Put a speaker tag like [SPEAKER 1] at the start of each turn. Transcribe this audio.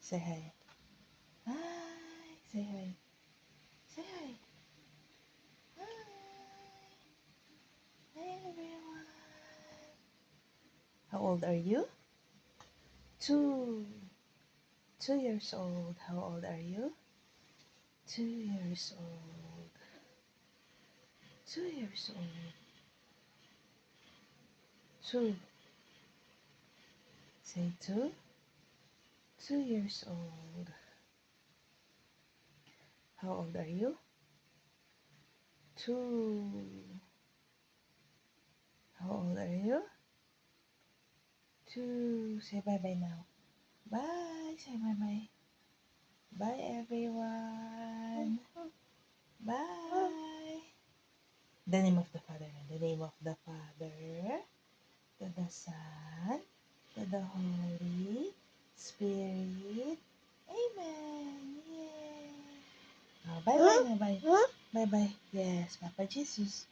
[SPEAKER 1] Say hi. Hi. Say hi. Say hi. Hi. Hi, everyone. How old are you? 2. 2 years old. How old are you? 2 years old. 2 years old. 2. Say 2. 2 years old. How old are you? 2. How old are you? 2. Say bye-bye now. Bye. Say bye-bye. Bye, everyone. Bye. The name of the Father, and the name of the Father, to the Son, to the Holy Spirit. Amen. Yay. Bye-bye na. Bye. Bye-bye. Yes, Papa Jesus.